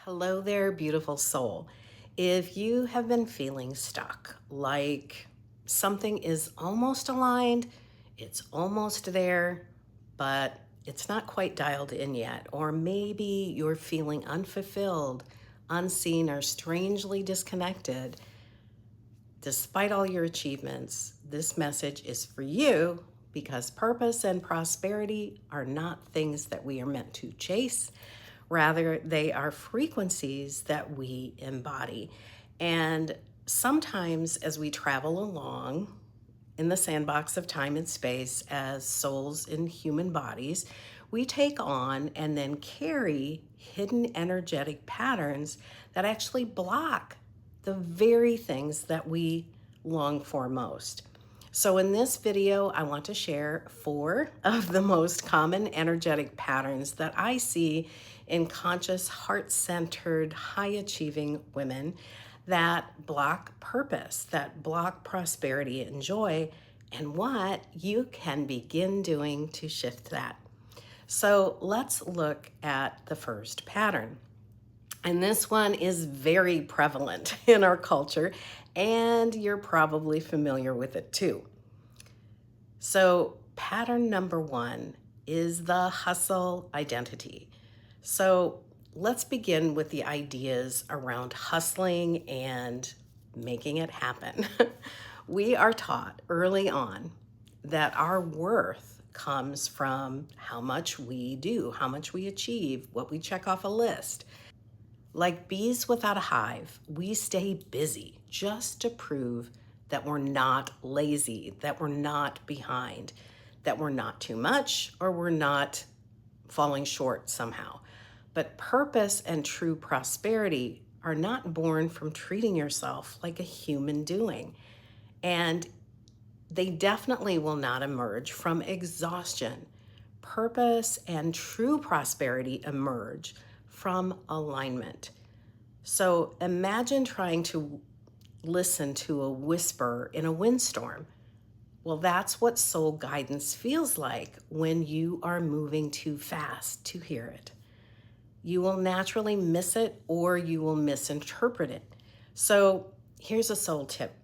Hello there, beautiful soul. If you have been feeling stuck, like something is almost aligned, it's almost there, but it's not quite dialed in yet, or maybe you're feeling unfulfilled, unseen, or strangely disconnected, despite all your achievements, this message is for you because purpose and prosperity are not things that we are meant to chase. Rather, they are frequencies that we embody. And sometimes, as we travel along in the sandbox of time and space as souls in human bodies, we take on and then carry hidden energetic patterns that actually block the very things that we long for most. So in this video, I want to share 4 of the most common energetic patterns that I see in conscious, heart-centered, high-achieving women that block purpose, that block prosperity and joy, and what you can begin doing to shift that. So let's look at the first pattern. And this one is very prevalent in our culture, and you're probably familiar with it too. So, pattern number 1 is the hustle identity. So, let's begin with the ideas around hustling and making it happen. We are taught early on that our worth comes from how much we do, how much we achieve, what we check off a list. Like bees without a hive, we stay busy just to prove that we're not lazy, that we're not behind, that we're not too much, or we're not falling short somehow. But purpose and true prosperity are not born from treating yourself like a human doing. And they definitely will not emerge from exhaustion. Purpose and true prosperity emerge from alignment. So imagine trying to listen to a whisper in a windstorm. Well, that's what soul guidance feels like when you are moving too fast to hear it. You will naturally miss it or you will misinterpret it. So here's a soul tip.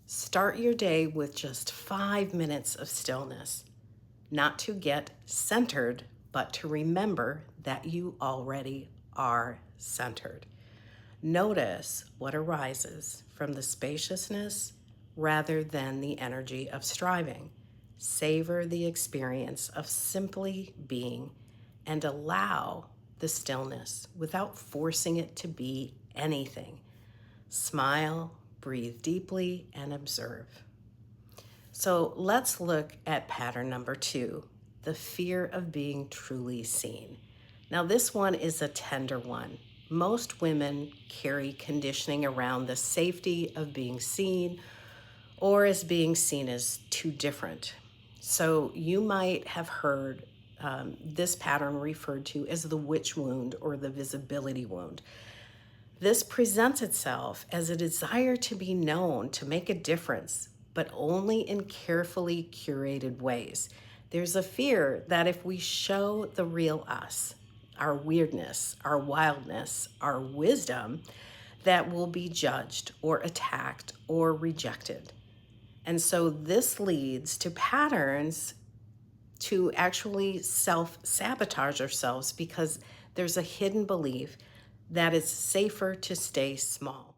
Start your day with just 5 minutes of stillness, not to get centered, but to remember that you already are centered. Notice what arises from the spaciousness rather than the energy of striving. Savor the experience of simply being and allow the stillness without forcing it to be anything. Smile, breathe deeply, and observe. So let's look at pattern number 2, the fear of being truly seen. Now, this one is a tender one. Most women carry conditioning around the safety of being seen or as being seen as too different. So you might have heard this pattern referred to as the witch wound or the visibility wound. This presents itself as a desire to be known, to make a difference, but only in carefully curated ways. There's a fear that if we show the real us, our weirdness, our wildness, our wisdom, that will be judged or attacked or rejected. And so this leads to patterns to actually self-sabotage ourselves because there's a hidden belief that it's safer to stay small.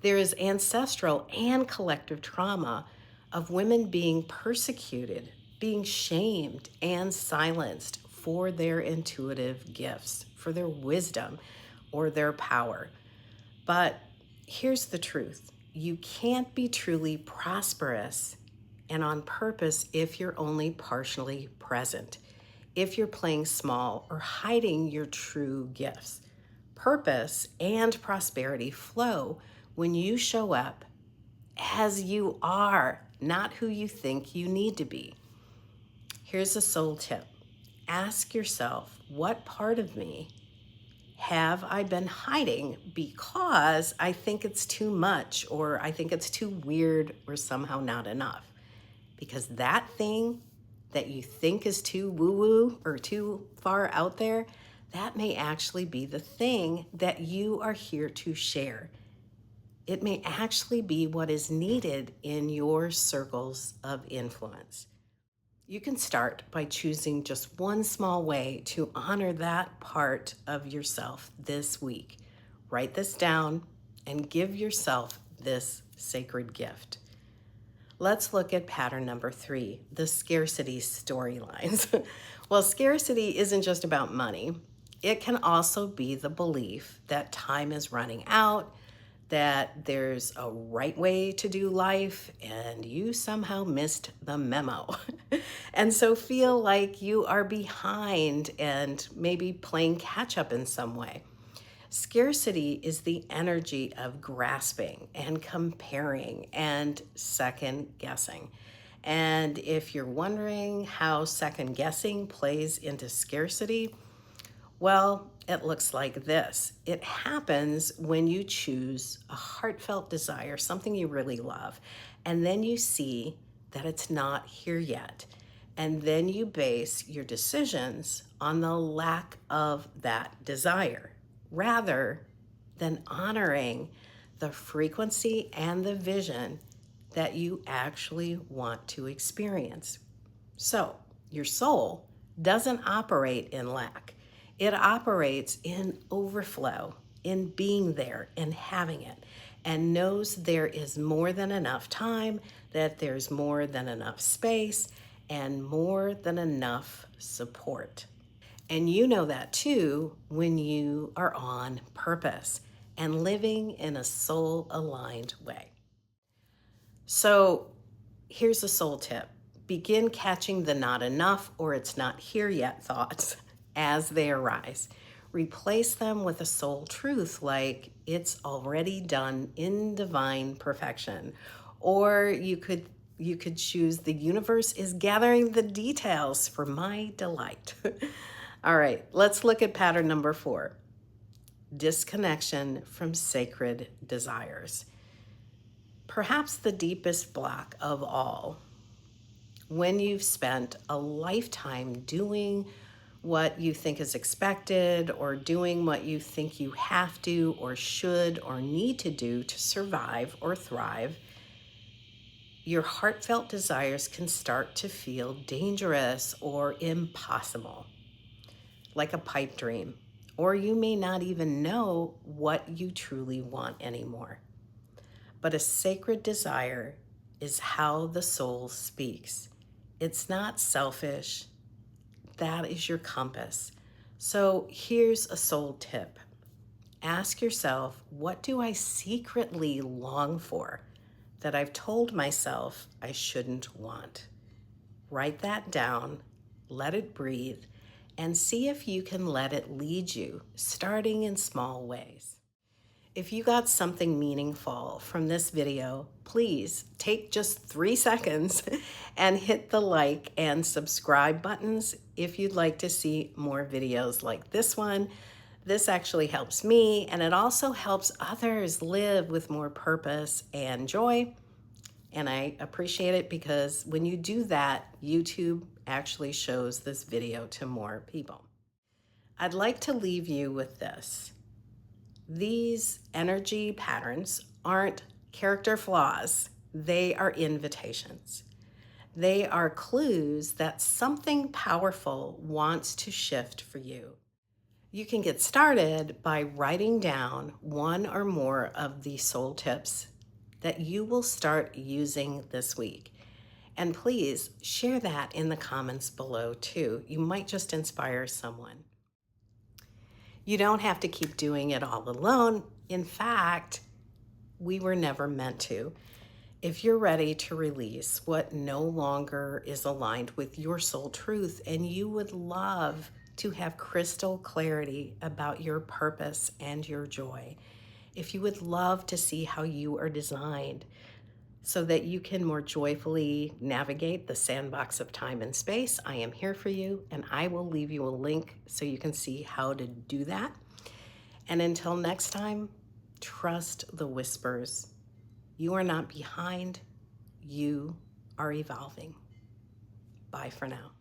There is ancestral and collective trauma of women being persecuted, being shamed, and silenced for their intuitive gifts, for their wisdom or their power. But here's the truth. You can't be truly prosperous and on purpose if you're only partially present, if you're playing small or hiding your true gifts. Purpose and prosperity flow when you show up as you are, not who you think you need to be. Here's a soul tip. Ask yourself, what part of me have I been hiding because I think it's too much or I think it's too weird or somehow not enough? Because that thing that you think is too woo-woo or too far out there, that may actually be the thing that you are here to share. It may actually be what is needed in your circles of influence. You can start by choosing just one small way to honor that part of yourself this week. Write this down and give yourself this sacred gift. Let's look at pattern number 3, the scarcity storylines. Well, scarcity isn't just about money. It can also be the belief that time is running out, that there's a right way to do life, and you somehow missed the memo. And so feel like you are behind and maybe playing catch up in some way. Scarcity is the energy of grasping and comparing and second guessing. And if you're wondering how second guessing plays into scarcity, well, it looks like this. It happens when you choose a heartfelt desire, something you really love, and then you see that it's not here yet. And then you base your decisions on the lack of that desire rather than honoring the frequency and the vision that you actually want to experience. So, your soul doesn't operate in lack. It operates in overflow, in being there and having it, and knows there is more than enough time, that there's more than enough space, and more than enough support. And you know that too when you are on purpose and living in a soul aligned way. So here's a soul tip. Begin catching the not enough or it's not here yet thoughts as they arise. Replace them with a soul truth like it's already done in divine perfection. Or you could choose the universe is gathering the details for my delight. All right, let's look at pattern number 4. Disconnection from sacred desires. Perhaps the deepest block of all. When you've spent a lifetime doing what you think is expected or doing what you think you have to or should or need to do to survive or thrive, your heartfelt desires can start to feel dangerous or impossible, like a pipe dream, or you may not even know what you truly want anymore. But a sacred desire is how the soul speaks. It's not selfish. That is your compass. So here's a soul tip. Ask yourself, what do I secretly long for that I've told myself I shouldn't want? Write that down, let it breathe, and see if you can let it lead you, starting in small ways. If you got something meaningful from this video, please take just 3 seconds and hit the like and subscribe buttons if you'd like to see more videos like this one. This actually helps me, and it also helps others live with more purpose and joy. And I appreciate it because when you do that, YouTube actually shows this video to more people. I'd like to leave you with this. These energy patterns aren't character flaws. They are invitations. They are clues that something powerful wants to shift for you. You can get started by writing down one or more of the soul tips that you will start using this week. And please share that in the comments below too. You might just inspire someone. You don't have to keep doing it all alone. In fact, we were never meant to. If you're ready to release what no longer is aligned with your soul truth and you would love to have crystal clarity about your purpose and your joy, if you would love to see how you are designed so that you can more joyfully navigate the sandbox of time and space, I am here for you, and I will leave you a link so you can see how to do that. And until next time, trust the whispers. You are not behind, you are evolving. Bye for now.